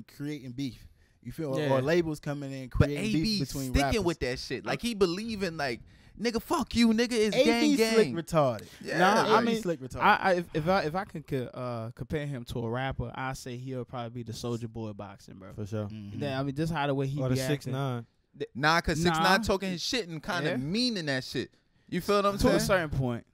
in creating beef. You feel Yeah. or labels coming in But creating beef AB between sticking rappers. with that shit. Like he believing like, nigga, fuck you, nigga. It's AB gang slick gang. retarded. Yeah, Nah, I AB mean, slick retarded. if I can compare him to a rapper, I say he'll probably be the Soldier Boy boxing, bro. For sure. Mhm. Yeah, I mean, just how the way he Or the be acting. 6ix9ine. Nah, cause 6ix9ine Nah. talking his shit and kind of Yeah. meaning that shit. You feel what I'm To a saying? certain point.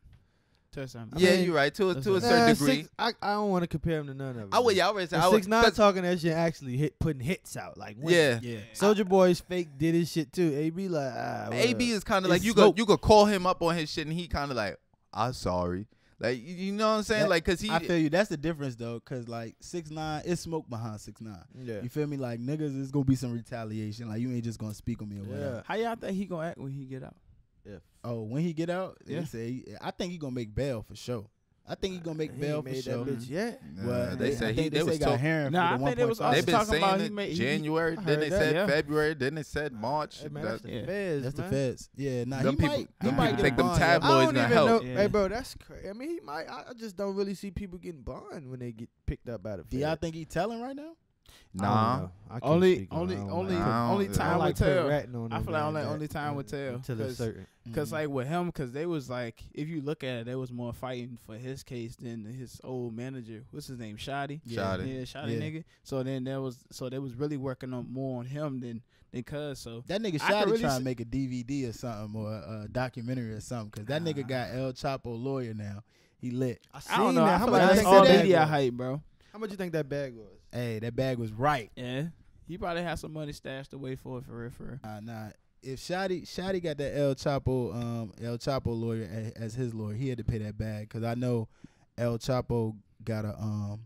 To a certain point. Yeah, mean, you're right. To a that's certain a- degree. I don't want to compare him to none of them. I would. Yeah, I would say. I would, 6ix9ine 'cause- talking that shit actually putting hits out. Like when yeah. Yeah. Soldier Boy's fake did his shit too. AB like AB is kind of like It's you smoke. could call him up on his shit and he kind of like, I'm sorry. Like you know what I'm saying? That- Like cause he I feel you. That's the difference though, cause like 6ix9ine, it's smoke behind 6ix9ine. Yeah. You feel me? Like niggas, is gonna be some retaliation. Like you ain't just gonna speak on me or whatever. Yeah. How y'all think he gonna act when he get out? Oh, when he get out, Yeah. they say I think he gonna make bail for sure. I think he gonna make He bail ain't for made sure. that bitch yet. Well, they I said think they was got talking. hearing Nah, for I the think they was 1.5. also They've been talking about saying he it made- he- January, I then heard they that, said yeah. February, then they said March. Hey, man, that's the Yeah. feds, That's the man. feds. Yeah, nah, Them he people- might. them He people might get think a them bond. tabloids I don't gonna even help. know. Yeah. Hey, bro, that's crazy. I mean, he might. I just don't really see people getting bond when they get picked up by the feds. Do y'all think he telling right now? Nah. Only time I will tell. I I feel like only time will tell. Until it's certain. Cause Mhm. like with him, cause they was like, if you look at it, they was more fighting for his case than his old manager. What's his name? Shoddy. Shoddy. Yeah, Shoddy Yeah. nigga. So then they was really working on more on him than Cuz. So That nigga I could Shotty really trying s- to make a DVD or something or a documentary or something because that nigga got El Chapo lawyer now. He lit. I don't know. I How feel much like you that's think all that bag media was? hype, bro. How much you think that bag was? Hey, that bag was right. Yeah, he probably had some money stashed away for it, for real. Nah. If Shotty got that El Chapo lawyer as his lawyer, he had to pay that bag because I know El Chapo got a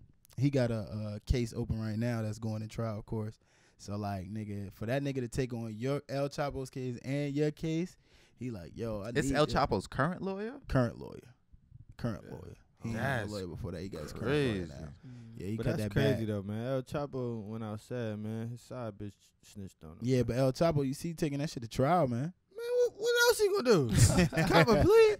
case open right now that's going to trial, of course. So like, nigga, for that nigga to take on your El Chapo's case and your case, he like, yo, It's need El this. Chapo's current lawyer. current lawyer. He ain't had a That's lawyer before that. He got his current lawyer Crazy. now. Yeah, he But cut that's that crazy bag. though, man. El Chapo went outside, man. His side bitch snitched on him. Yeah, but El Chapo, you see, taking that shit to trial, man. man, what else he gonna do? Cop a plea?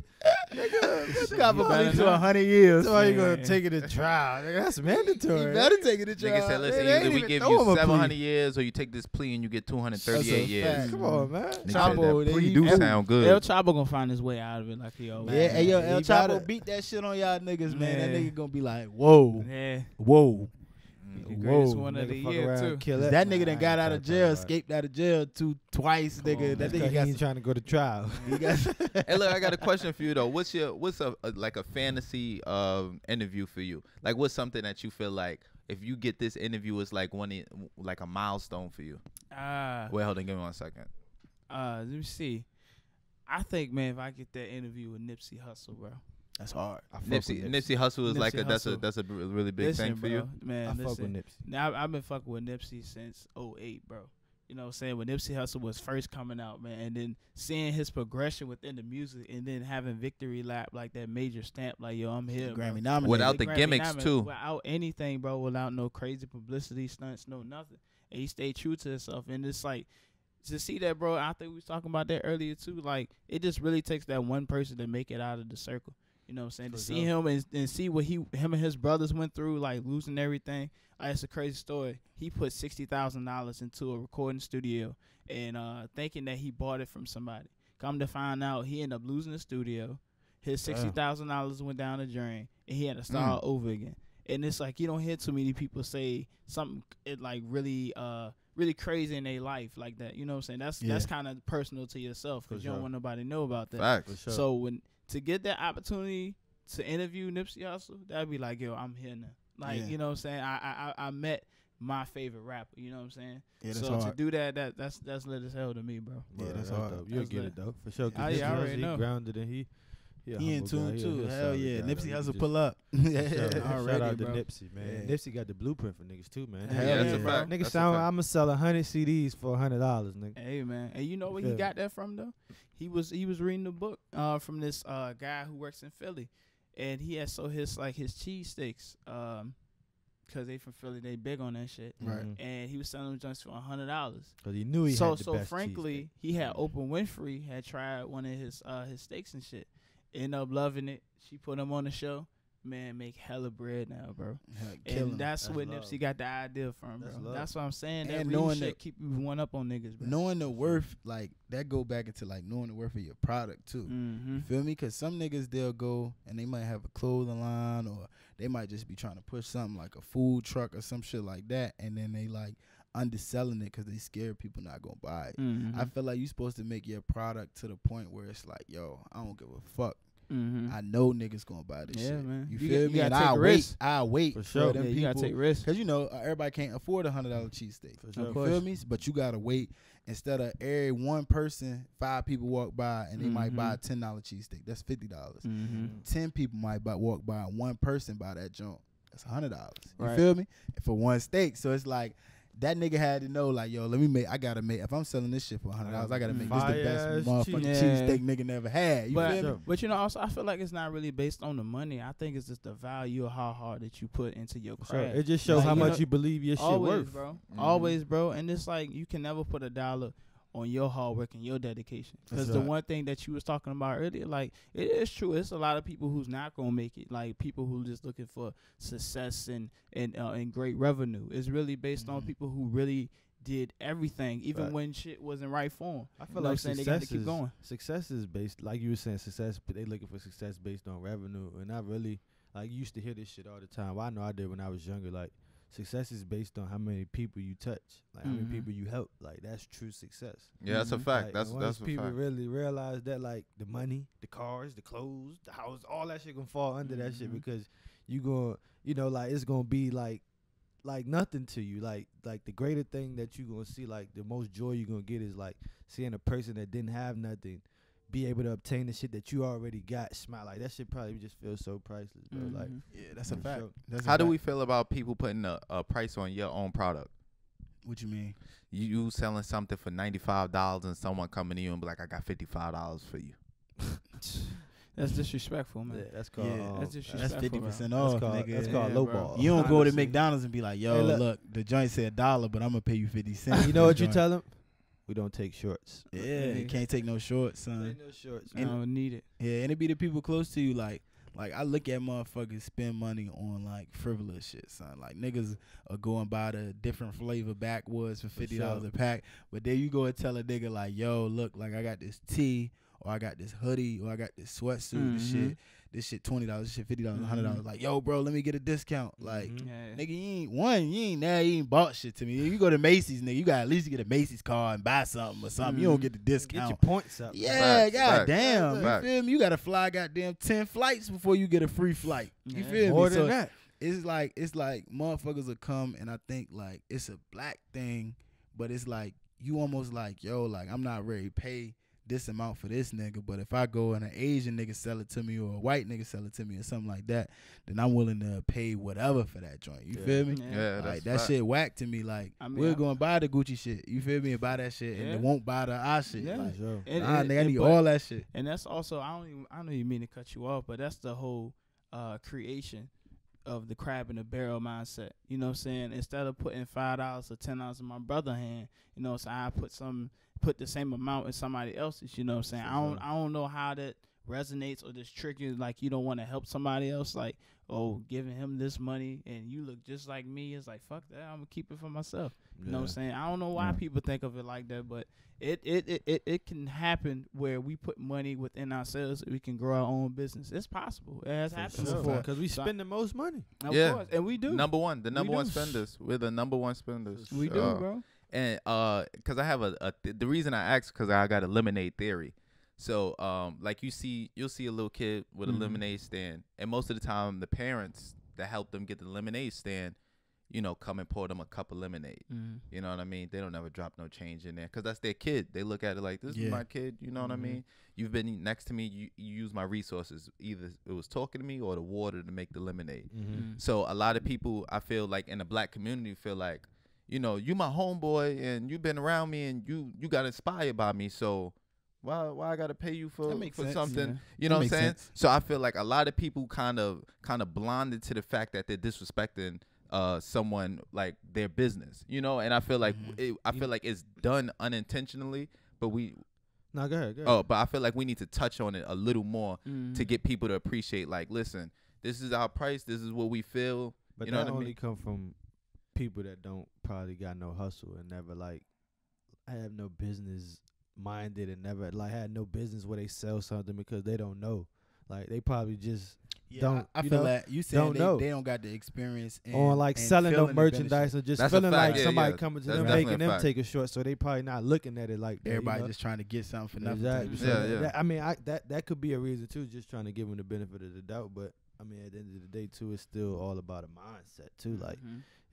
Nigga, what the Got fuck? for to 100 years. So how you gonna Man. take it to trial? Nigga, that's He mandatory. better take it to Nigga trial. said, listen, they ain't either we even give throw him you a 700 plea. years or you take this plea and you get That's 238 a years. fact. Come on, man. Nigga said Chapo, that plea he- do El- sound good. El Chapo gonna find his way out of it like he always. Yeah, hey, yo, He El Chapo better. beat that shit on y'all niggas, man. That Yeah. nigga gonna be like, whoa, Yeah, whoa. the Whoa, greatest one of Nigga the fuck year around, too. kill That it. nigga done Nah, got I out ain't of trying jail, to talk escaped out of jail twice, Come nigga. on, That man. about it. nigga He got ain't trying to go to trial. he got Hey, look, I got a question for you though. What's a like a fantasy interview for you? Like, what's something that you feel like if you get this interview, it's like like a milestone for you? Wait, hold on, give me 1 second. Let me see. I think, man, if I get that interview with Nipsey Hussle, bro. That's hard. I fuck Nipsey with Hussle is like Nipsey that's a Hussle. really big Listen, thing for bro, you. man. I fuck with listen. Nipsey. Now I've been fucking with Nipsey since '08, bro. You know what I'm saying? When Nipsey Hussle was first coming out, man, and then seeing his progression within the music and then having Victory Lap like that major stamp, like, yo, I'm here, bro. Grammy nominated. Without the Grammy gimmicks, nominated, too. Without anything, bro, without no crazy publicity stunts, no nothing. And he stayed true to himself. And it's like, to see that, bro, I think we was talking about that earlier too. Like, it just really takes that one person to make it out of the circle. You know what I'm saying? For To see sure. him and see what him and his brothers went through, like losing everything. It's a crazy story. He put $60,000 into a recording studio and thinking that he bought it from somebody. Come to find out, he ended up losing the studio. His $60,000 went down the drain, and he had to start all over again. And it's like, you don't hear too many people say something like really crazy in their life like that. You know what I'm saying? That's kind of personal to yourself because For you don't sure. want nobody to know about that. Facts. For sure. So to get that opportunity to interview Nipsey Hussle, that'd be like, yo, I'm here now. Like, Yeah. you know what I'm saying? I met my favorite rapper. You know what I'm saying? Yeah, that's so hard. to do that's lit as hell to me, bro. Yeah, Bro, that's hard. dope. You'll That's get lit. it though, for sure. 'cause Oh, Nipsey yeah, I already Hussle, know. He grounded and he a He in humble tune guy. too. He a Hell solid yeah. guy, Nipsey though. has You to pull up. Shout Already, out to bro. Nipsey, man. Yeah. Nipsey got the blueprint for niggas too, man. Hell Yeah, that's yeah, a bro. fact. Nigga That's a sound fact. I'ma sell 100 CDs for $100, nigga. Hey man, and you know where he Yeah. got that from though? He was reading the book from this guy who works in Philly, and he had sold his cheesesteaks because they from Philly, they big on that shit. Right. And he was selling them joints for $100. Cause he knew he So had the best frankly, he had Oprah Winfrey had tried one of his steaks and shit. Ended up loving it. She put him on the show. man make hella bread now, bro. Killing. And that's That's where love. Nipsey got the idea from, bro. That's love. That's what I'm saying. That And real knowing shit that- keep you one up on niggas, bro. knowing the worth, like that go back into like knowing the worth of your product too. Mm-hmm. You feel me? Cause some niggas they'll go and they might have a clothing line or they might just be trying to push something like a food truck or some shit like that, and then they like underselling it because they scared people not gonna buy it. Mm-hmm. I feel like you supposed to make your product to the point where it's like, yo, I don't give a fuck. Mm-hmm. I know niggas gonna buy this Yeah, shit. man. You You feel got- me? you And gotta take I risks. wait For for sure. them Yeah, you people. gotta take risks. Cause you know everybody can't afford $100 cheesesteak. For You sure. course. feel me? But you gotta wait. Instead of every one person, 5 people walk by and they might buy a $10 cheesesteak. That's $50. Mm-hmm. 10 people might walk by and one person buy that joint. That's $100. You Right. feel me? For one steak. So it's like that nigga had to know, like, yo, I gotta make. If I'm selling this shit for $100, I gotta make this the Fire-ass best motherfucking cheese. cheesesteak nigga never had. You feel me? Sure. But you know, also I feel like it's not really based on the money. I think it's just the value of how hard that you put into your For sure. craft. It just shows Like, how you much know, you believe your shit always, worth. bro. Mhm. Always, bro. And it's like you can never put $1 on your hard work and your dedication. Because That's the right. one thing that you was talking about earlier, like it is true. It's a lot of people who's not gonna make it. Like people who just looking for success and great revenue. It's really based on Mhm. people who really did everything, even Right. when shit wasn't right for them. I You feel know what like I'm saying? They got to success keep is going. success is based, like you were saying, success. But they looking for success based on revenue, and not really. Like you used to hear this shit all the time. Well, I know I did when I was younger. Like success is based on how many people you touch, like how many Mhm. people you help. Like that's true success. Yeah, that's a Mhm. fact. Like, That's and once a people fact. really realize that, like the money, the cars, the clothes, the house, all that shit gonna fall under that shit Mhm. because you gonna, like it's gonna be like nothing to you. Like the greater thing that you gonna see, like the most joy you gonna get is like seeing a person that didn't have nothing be able to obtain the shit that you already got. Smile, like that shit probably just feels so priceless, bro. Like Mhm. Yeah, that's a For fact. sure. That's a How do fact. we feel about people putting a price on your own product? What you mean? You selling something for $95 and someone coming to you and be like, I got $55 for you. That's disrespectful, man. yeah, that's called. Yeah, That's That's disrespectful, 50% bro. off, That's called, nigga. that's called Yeah, low bro. ball. You don't go to Honestly. McDonald's and be like, yo, Hey, look. look. The joint said $1, but I'm gonna pay you 50 cents. You know what you tell them? We don't take shorts. Yeah, you can't take no shorts, son. Ain't no shorts. I don't need it. Yeah, and it be the people close to you, like I look at motherfuckers spend money on like frivolous shit, son. Like niggas are going buy the different flavor backwoods for $50 sure. a pack, but then you go and tell a nigga like, yo, look, like I got this tee, or I got this hoodie, or I got this sweatsuit, this shit $20, this shit $50, $100. Like, yo, bro, let me get a discount. Like, Mhm. Yeah. nigga, you ain't bought shit to me. You go to Macy's, nigga, you got to at least get a Macy's card and buy something or something. You don't get the Get discount. your points up. Yeah, Facts, goddamn. facts. You feel me? You gotta fly goddamn 10 flights before you get a free flight. You Yeah. feel More me? than So that. it's like motherfuckers will come and I think like it's a black thing, but it's like you almost like, yo, like I'm not ready to pay this amount for this nigga, but if I go and an Asian nigga sell it to me or a white nigga sell it to me or something like that, then I'm willing to pay whatever for that joint. You Yeah. feel me? Yeah, that's Like that fact. shit whack to me. Like I mean, we're I- gonna buy the Gucci shit. You feel me? And buy that shit, and Yeah. they won't buy the our shit. Yeah. Like, Sure. And- nah, and- nigga, I and need but- all that shit. And that's also I don't even mean to cut you off, but that's the whole creation of the crab in the barrel mindset. You know what I'm saying? Instead of putting $5 or $10 in my brother's hand, you know what I'm saying, I put the same amount in somebody else's, you know what I'm saying? I don't know how that resonates or just triggers like you don't want to help somebody else, like, oh, giving him this money and you look just like me. It's like, fuck that, I'm gonna keep it for myself. You know what I'm saying? I don't know why people think of it like that, but it can happen where we put money within ourselves so we can grow our own business. It's possible. It has happened sure. before. Because we So I- spend the most money. Of Yeah. course. And we do. The number one We one do. spenders. We're the number one spenders. We do, bro. And because I have the reason I asked because I got a lemonade theory. So like you'll see a little kid with a Mhm. lemonade stand, and most of the time the parents that help them get the lemonade stand, come and pour them a cup of lemonade. Mm. You know what I mean? They don't ever drop no change in there because that's their kid. They look at it like, this Yeah. is my kid. You know what I mean? You've been next to me. You use my resources. Either it was talking to me or the water to make the lemonade. Mm. So a lot of people, I feel like in the black community, feel like, you my homeboy and you've been around me and you got inspired by me. So why I gotta pay you for That makes sense, something? yeah. You know That what I'm makes saying? sense. So I feel like a lot of people kind of blinded to the fact that they're disrespecting someone like their business. And I feel like it's done unintentionally, but No, go ahead. but I feel like we need to touch on it a little more to get people to appreciate, like, listen, this is our price. This is what we feel. But You know that what I only mean? come from people that don't probably got no hustle and never like have no business minded and never like had no business where they sell something because they don't know. Like they probably just don't. I you feel know, that you saying don't know. they don't got the experience on like and selling no feeling the merchandise benefit. or just That's a feeling fact. like Yeah, somebody yeah. coming to That's them definitely making a them fact. take a short, so they probably not looking at it like that, Everybody you know? just trying to get something for nothing. Exactly. type So shit. Yeah, yeah. that- I mean, that could be a reason too, just trying to give them the benefit of the doubt. But I mean, at the end of the day, too, it's still all about a mindset too. Like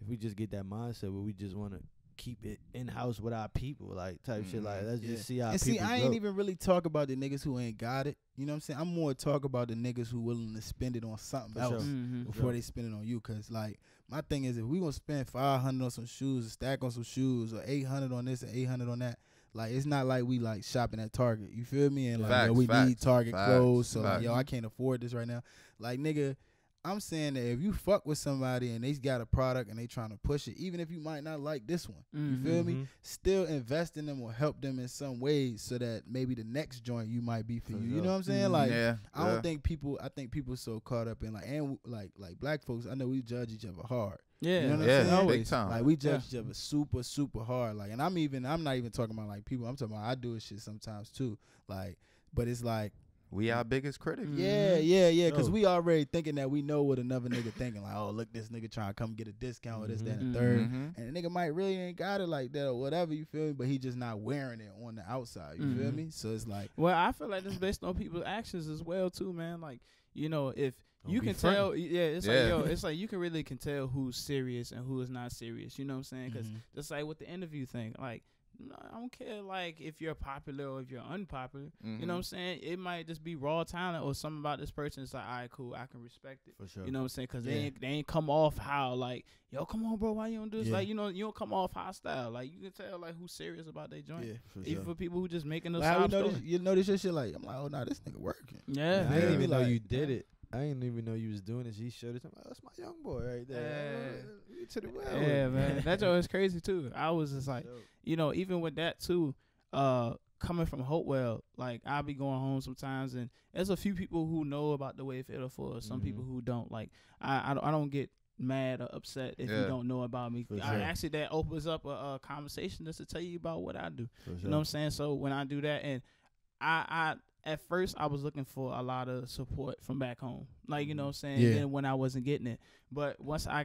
if we just get that mindset where we just want to keep it in house with our people, like type shit. Like let's Yeah. just see how And people see, I grow. ain't even really talk about the niggas who ain't got it. You know what I'm saying? I'm more talk about the niggas who willing to spend it on something For else sure. before sure. they spend it on you. Cause like my thing is, if we gonna spend 500 on some shoes, a stack on some shoes, or 800 on this and 800 on that, like it's not like we like shopping at Target. You feel me? And like Facts, yo, we need facts, Target facts, clothes, so like, facts. yo, I can't afford this right now. Like nigga, I'm saying that if you fuck with somebody and they got a product and they trying to push it, even if you might not like this one, you feel me? Mhm. Still invest in them or help them in some ways so that maybe the next joint you might be for For you. You sure. know what I'm saying? Mhm. Like yeah, I don't think people. I think people so caught up in like and like black folks. I know we judge each other hard. Yeah, You know what I'm yeah, saying? big always. time. Like we judge each other super hard. Like, and I'm not even talking about like people. I'm talking about I do this shit sometimes too. Like, but it's like we our biggest critic. yeah. Because Yo. we already thinking that we know what another nigga thinking. Like, oh look, this nigga trying to come get a discount or this, that, and the third. Mhm. And the nigga might really ain't got it like that or whatever, you feel me? But he just not wearing it on the outside, you feel Mhm. me? So it's like, Well, I feel like that's based on people's actions as well too, man. Like, you know, if Don't you be can fronting. tell, yeah, it's Yeah. like yo, it's like you can really can tell who's serious and who is not serious. You know what I'm saying? Because Mhm. just like with the interview thing, like no, I don't care like if you're popular or if you're unpopular. You know what I'm saying? It might just be raw talent or something about this person. It's like, all right, cool, I can respect it. For sure. You know what I'm saying? Because Yeah. they ain't come off how like, yo, come on, bro, why you don't do this? Yeah. Like, you know, you don't come off hostile. Like you can tell like who's serious about their joint. yeah. For Even sure. for people who just making those Like, how we sob notice, stories. you notice your shit like, I'm like, oh, nah, this nigga working. Yeah, I Yeah. didn't even know Like- you did it. I didn't even know you was doing it. He showed it to me. That's my young boy right there. You to the well. Yeah, man. That joke is crazy too. I was just like, you know, even with that too, coming from Hopewell, like I'll be going home sometimes and there's a few people who know about the way Fatal Four, some Mhm. people who don't. Like I don't get mad or upset if Yeah. you don't know about me. For I sure. actually that opens up a conversation just to tell you about what I do. For You sure. know what I'm saying? So when I do that, and I at first I was looking for a lot of support from back home, like you know what I'm saying. Yeah. And then when I wasn't getting it, but once I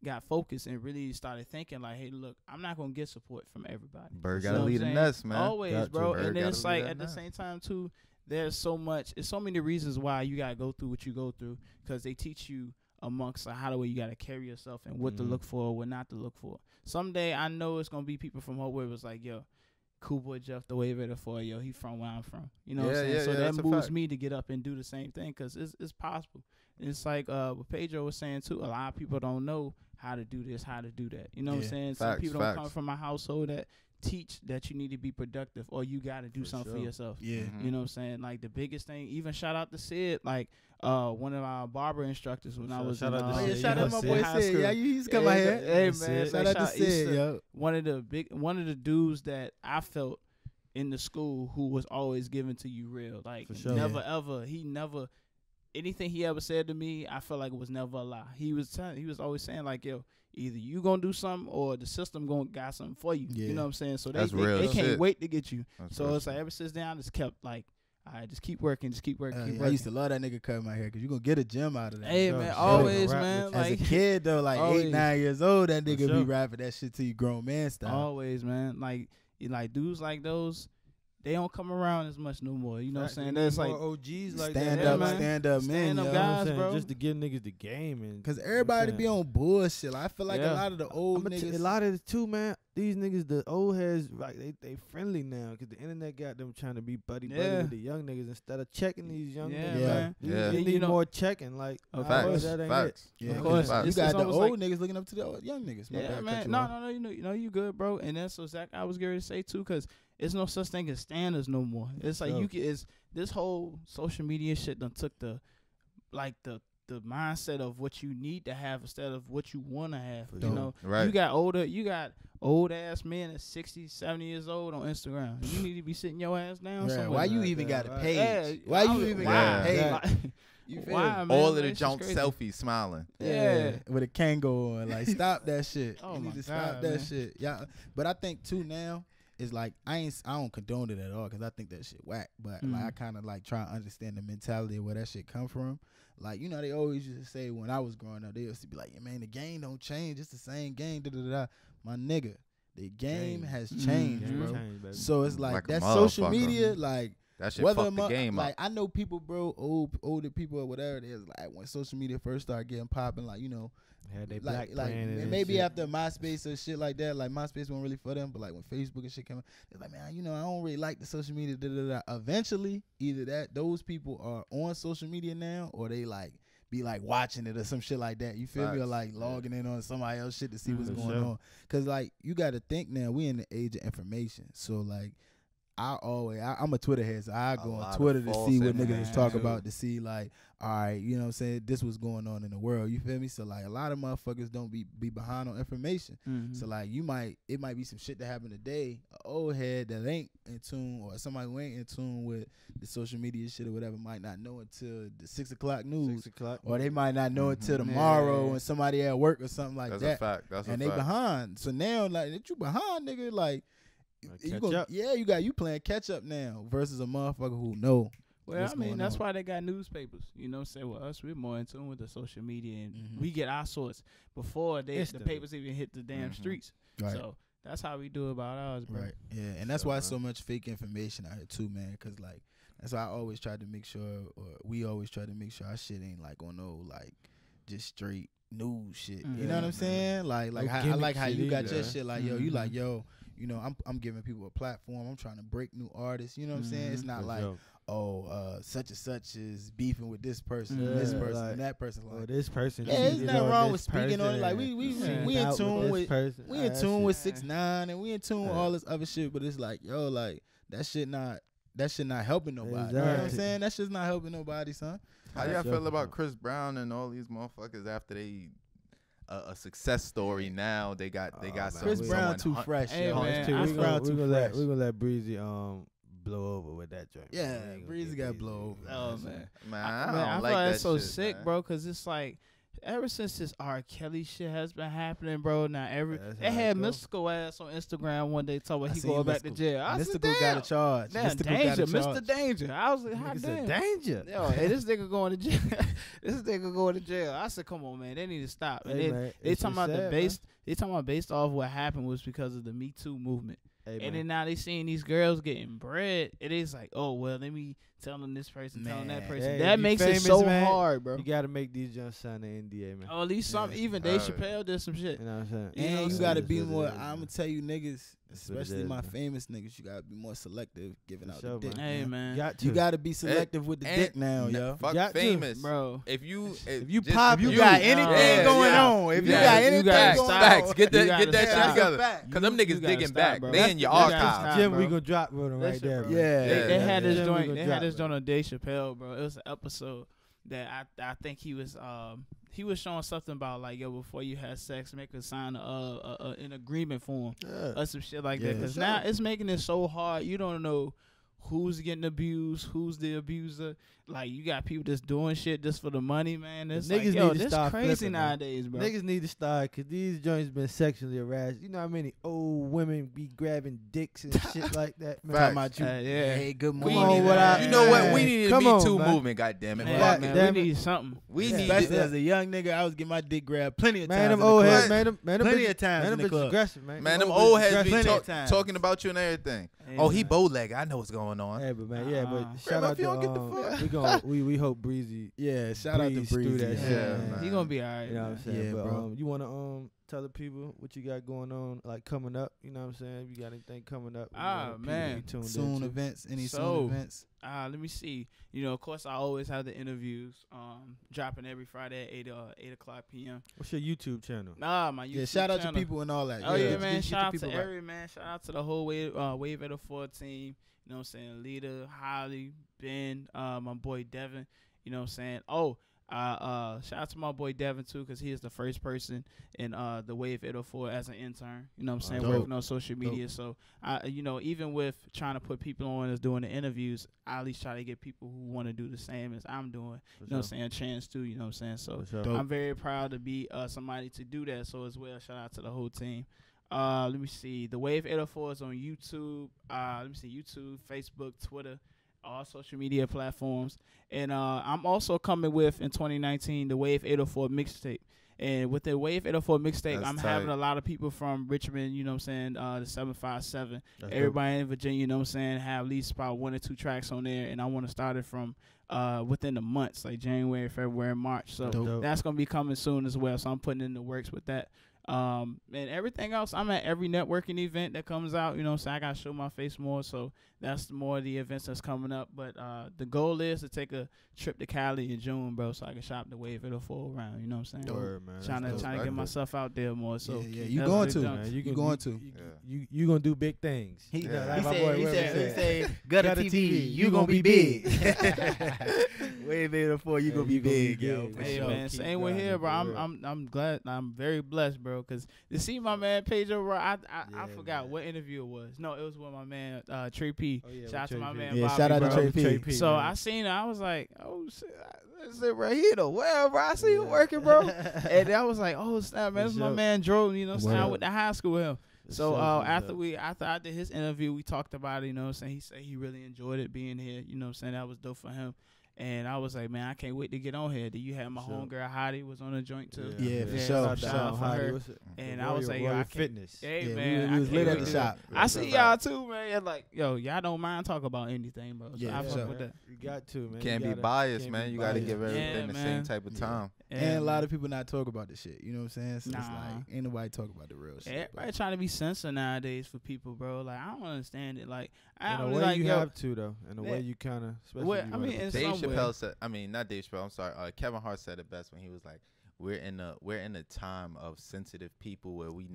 got focused and really started thinking like, hey, look, I'm not gonna get support from everybody. Bird You gotta know what lead I'm the saying? nest, man. Always, Got to. bro. Bird And then gotta it's lead like that at the nest. same time too, there's so many reasons why you gotta go through what you go through because they teach you amongst how the way you gotta carry yourself and what to Mhm. look for, what not to look for. Someday I know it's gonna be people from Hope where it was like, yo, Cool Boy Jeff the Wave Raider for yo, he from where I'm from. You know what I'm Yeah, saying? yeah, So yeah, that's that a moves fact. me to get up and do the same thing because it's possible. It's like what Pedro was saying too. A lot of people don't know how to do this, how to do that. You know what I'm Yeah. saying? Some Facts, people don't come facts. from a household that teach that you need to be productive or you got to do For something for sure. yourself. Yeah. Mhm. You know what I'm saying? Like the biggest thing, even shout out to Sid, like one of our barber instructors when I Shout- was shout in, out to Oh, yeah, Sid. shout out my Sid. boy high Sid. school. Yeah, he's come out here. Hey man, Sid. Shout like, out to Sid, yo. one of the dudes that I felt in the school who was always giving to you real. Like For sure. never ever he never anything he ever said to me, I felt like it was never a lie. He was always saying like, yo, either you gonna do something or the system gonna got something for you. Yeah. You know what I'm saying? So That's they real can't shit. wait to get you. That's So real it's like shit. ever since then I just kept like, all right, just keep working, keep Yeah, working. I used to love that nigga cutting my hair because you gonna get a gym out of that. Hey Sure, man, sure. always Rap man, with As a like kid though, like always. 8-9 years old, that For nigga sure. be rapping that shit to you grown man style. always man, like dudes like those, they don't come around as much no more. You know what I'm saying? Facts. That's We need like more OGs like stand that. Yeah, up, man. stand up men, Stand up yo. You know what I'm guys, saying? bro. Just to give niggas the game and Cause everybody I'm be saying. on bullshit. Like, I feel like Yeah. a lot of the old a niggas. lot of it too, man. These niggas, the old heads, like they friendly now because the internet got them trying to be buddy Yeah. with the young niggas instead of checking these young Yeah, niggas. Yeah. man. Yeah. They You need know- more checking. Like, Of nah, course. that ain't Facts. Yeah, Of 'cause course. you It's got the almost old like- niggas looking up to the young niggas. My Yeah, bad, cut man. you No, off. no, you good, bro. And that's exactly I was going to say too, because it's no such thing as standards no more. It's like Sure. you can. It's this whole social media shit done took the mindset of what you need to have instead of what you want to have. For You sure. know, Right. you got old ass men at 60, 70 years old on Instagram. You need to be sitting your ass down Yeah, somewhere. why you like even that, got a right. page? Yeah, Why I you was- even wow. got a page? Like, You feel Why, me? man? All of the Like, it's junk crazy. selfies smiling. Yeah. With a Kango on. Like, stop that shit. Oh you my need to stop God, that man. shit. Yeah. But I think too now is like I don't condone it at all because I think that shit whack. But like I kind of like try to understand the mentality of where that shit come from. Like, you know, they always used to say when I was growing up, they used to be like, yeah, man, the game don't change. It's the same game. Da, da, da, da. My nigga, the game has changed, Mhm. bro. Change, baby. So it's like Like a that social motherfucker. media, like That shit whether fucked the game like up. I know people, bro, older people or whatever it is, like when social media first started getting popping, like, you know, Had they like black brand and maybe shit. after MySpace or shit like that, like MySpace wasn't really for them, but like when Facebook and shit came out, they're like, man, you know, I don't really like the social media. Da, da, da. Eventually, either those people are on social media now, or they like be like watching it or some shit like that. You feel me? Or Facts. like logging in on somebody else shit to see what's For going sure. on. Cause like you got to think now, we in the age of information, so like. I'm a Twitter head, so I go lot on of Twitter to false see what niggas is information, talking too. about, to see like, all right, you know what I'm saying, this was going on in the world, you feel me? So like a lot of motherfuckers don't be behind on information. Mhm. So like it might be some shit that happened today, an old head that ain't in tune, or somebody who ain't in tune with the social media shit or whatever might not know until the 6 o'clock news, 6 o'clock. or they might not know until Mhm. tomorrow Yeah. when somebody at work or something like That's that. a fact. That's And a they fact. behind. So now like that you behind, nigga, like Catch gonna, up. yeah, you playing catch up now versus a motherfucker who know. Well, what's I mean, going that's on. why they got newspapers. You know, say with us, we're more in tune with the social media, and Mhm. we get our source before the Instantly. papers even hit the damn Mhm. streets. Right. So that's how we do about ours, bro. Right. Yeah, and that's So, why man. so much fake information out here too, man. Cause like that's why I always try to make sure, or we always try to make sure our shit ain't like on no like just straight news shit. You know what I'm Mhm. saying? Like No how, I gimmick like how shit you got either. your shit. Like yo, you like Mhm. yo. You know, I'm giving people a platform. I'm trying to break new artists. You know what I'm saying? It's Mhm. not For like, sure. such and such is beefing with this person, Yeah, and this person, like, and that person. Oh, Like, this person. yeah, there's cheated nothing on wrong this with speaking on it. person Like and we Yeah. in out tune this with person. we in That tune shit- with Yeah. 6ix9ine, and we in tune with Yeah. all this other shit. But it's like, yo, like that shit not helping nobody. You know what I'm Exactly. saying? That shit's not helping nobody, son. How y'all That's feel your about fault. Chris Brown and all these motherfuckers after they a success story now? They got Oh, man. some Chris Brown someone too fresh. Hey, yo. man, Chris I we feel- Brown gonna, too we gonna let fresh. we gonna let Breezy blow over with that joint. Yeah, man. We ain't gonna Breezy get got blow over. Oh man. man, Man, I I feel don't like like that that's so shit, sick, man. bro. Cause it's like ever since this R. Kelly shit has been happening, bro. Now That's they how it had go. Mystical ass on Instagram one day talking I about he seen going back to Mystical. jail. I said, Mystical got damn. a charge. Damn, Mystical got danger, a charge. Mr. Danger. I was like, how Niggas damn. a danger. Yo, hey, this nigga going to jail. This nigga going to jail. I said, come on, man. They need to stop. And Hey, then man, they it's talking just about the sad, based. They talking about based off what happened was because of the Me Too movement. Hey, And man. then now they seeing these girls getting bread. It is like, oh well, let me telling this person, telling Man. that person. Hey, that you makes it famous, so man, hard, bro. You gotta make these young sign an NDA, man. Oh, at least some. Yeah. Even Dave Oh, Chappelle did some shit. You know what I'm saying? You know, And you so gotta That's be what it more. is, I'm man. gonna tell you, niggas, That's what it especially is, my man. famous niggas, you gotta be more selective giving For out sure, the dick. man. Hey man. man, Got to. You gotta be selective with the And- dick now, yo. Fuck Got to, famous, bro. If you you just- pop, If you you got Yeah, anything yeah, going yeah. on, if you Yeah, got you anything gotta going stop. on, Facts. Get You that gotta get that stop. shit together. Fact. Cause them You niggas gotta digging stop, back. bro. They in your You gotta archives. stop, Jim, bro. we gonna drop with him right Listen, there, bro. bro. Yeah. They had yeah, this yeah. joint. We gonna They drop had this it. joint on Dave Chappelle, bro. It was an episode that I think he was showing something about like, yo, before you have sex, make a sign an agreement form Yeah. or some shit like Yeah. that. Because For now sure. it's making it so hard. You don't know who's getting abused, who's the abuser. Like, you got people that's doing shit just for the money, man. It's Niggas like, yo, need to this start crazy flipping, man. nowadays, bro. Niggas need to start because these joints been sexually harassed. You know how many old women be grabbing dicks and shit like that, man. talking about you. Yeah. Hey, good We morning. on, need what that. I- You know what? Man, We need a come Me on, Too man. movement. God damn it. Man, Fuck man, it. damn we it. need something. We Yeah. need Especially it. as a young nigga, I was getting my dick grabbed plenty of times. Man, them in the old club. heads, man, them Plenty bitches- of times man, in them the bitches club. aggressive, man. Man, them bitches old heads be Plenty of talk, times. talking about you and everything. Hey, Oh, he man. bow leg. I know what's going on. Hey, but man, yeah, but shout Grandma, out if you to don't get the fuck- we gon' we hope Breezy. Yeah, shout out to Breeze through Breezy. that shit, Yeah, man. man. He gonna be alright. You know what I'm man. saying? Yeah, but bro. you wanna tell the people what you got going on, like coming up. You know what I'm saying? If you got anything coming up, you Ah, want people to man. be tuned Soon into. events, any So, soon events. Let me see. You know, of course, I always have the interviews dropping every Friday at 8 o'clock p.m. What's your YouTube channel? Nah, my YouTube Yeah, shout out channel. to people and all that. Oh yeah, get- man! get Shout out the to people right. every man. Shout out to the whole Wave at the 4 team. You know what I'm saying? Lita, Holly, Ben, my boy Devin. You know what I'm saying? Oh, Shout out to my boy Devin too, because he is the first person in the Wave 804 as an intern. You know what I'm saying? Dope. Working on social media. So even with trying to put people on as doing the interviews, I at least try to get people who want to do the same as I'm doing. You know what I'm saying? A chance too. You know what I'm saying? So I'm very proud to be somebody to do that. So as well, shout out to the whole team. Let me see. The Wave 804 is on YouTube. YouTube, Facebook, Twitter, all social media platforms. And I'm also coming with, in 2019, the Wave 804 mixtape. And with the Wave 804 mixtape, I'm having a lot of people from Richmond, you know what I'm saying, the 757. Everybody in Virginia, you know what I'm saying, have at least about 1 or 2 tracks on there. And I want to start it from within the months, like January, February, March. So that's going to be coming soon as well. So I'm putting in the works with that. And everything else, I'm at every networking event that comes out, you know what I'm saying? I got to show my face more, so that's more of the events that's coming up. But the goal is to take a trip to Cali in June, bro, so I can shop the Wave 804 around, you know what I'm saying? Word, man. Trying to get myself out there more. So you going to, man. You going to. You going to do big things. He said, Gutter TV, you going to be big. Wave 804, you going to be big, yo. Hey, man, same with here, bro. I'm glad. I'm very blessed, bro, because to see my man Pedro, bro, I forgot what interview it was. No, it was with my man Trey P. Shout out to my man Bobby, shout out bro. to Trey P. So I seen it. I was like, oh, shit. That's it right here, though. Well, bro, I see you working, bro. And I was like, oh, snap, man. This is my man Drew, you know what I'm saying? I went to high school with him. So after I did his interview, we talked about it, you know what I'm saying? He said he really enjoyed it being here, you know what I'm saying? That was dope for him. And I was like, man, I can't wait to get on here. Then you had my homegirl Heidi was on the joint too. Yeah, for sure. Shout out for her. And I was like, yo, I fitness. Hey, man, we was lit at the shop. I see y'all too, man. Like, yo, y'all don't mind talk about anything, bro. So I fuck with that. You got to, man. Can't be biased, man. You got to give everything the same type of time. And a lot of people not talk about the shit. You know what I'm saying? So it's like, ain't nobody talk about the real shit. Everybody trying to be censored nowadays for people, bro. Like, I don't understand it. Like, in a way you have to, though. In a way you kind of. Well, I mean, in Dave some Chappelle way. said. I mean, not Dave Chappelle. I'm sorry. Kevin Hart said it best when he was like, "We're in a time of sensitive people where we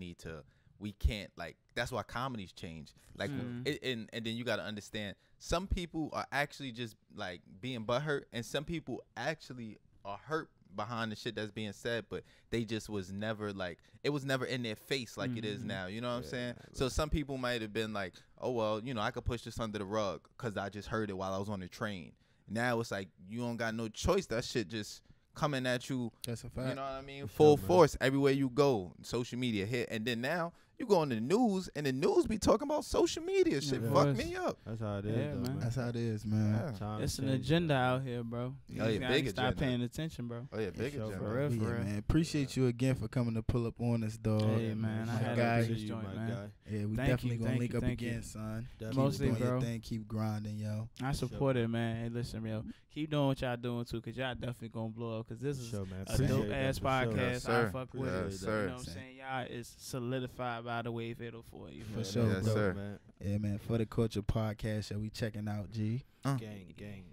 can't like." That's why comedies change. Like, and then you got to understand, some people are actually just like being butthurt, and some people actually are hurt behind the shit that's being said, but they just was never like, it was never in their face like it is now. You know what I'm saying? So some people might have been like, oh well, you know, I could push this under the rug because I just heard it while I was on the train. Now it's like you don't got no choice. That shit just coming at you. That's a fact. You know what I mean? Full force everywhere you go. Social media hit, and then now you go on the news, and the news be talking about social media shit. Fuck me up. That's how it is, man. That's how it is, man. It's an agenda out here, bro. Oh, yeah, big agenda. Stop paying attention, bro. Oh yeah, big agenda. For real, man. Appreciate you again for coming to pull up on us, dog. Hey, man. I had to appreciate this joint, man. Yeah, we definitely gonna link up again, son. Mostly, keep doing bro. your thing, keep grinding, yo. I support it, man. Hey, listen, yo. Keep doing what y'all doing too, cause y'all definitely gonna blow up. Cause this is a dope ass podcast. I fuck with it. You know what I'm saying? Y'all is solidified by the Wave 804. For sure, yes, bro. sir. Man. Yeah, man. For the Culture Podcast, we checking out, G. Gang.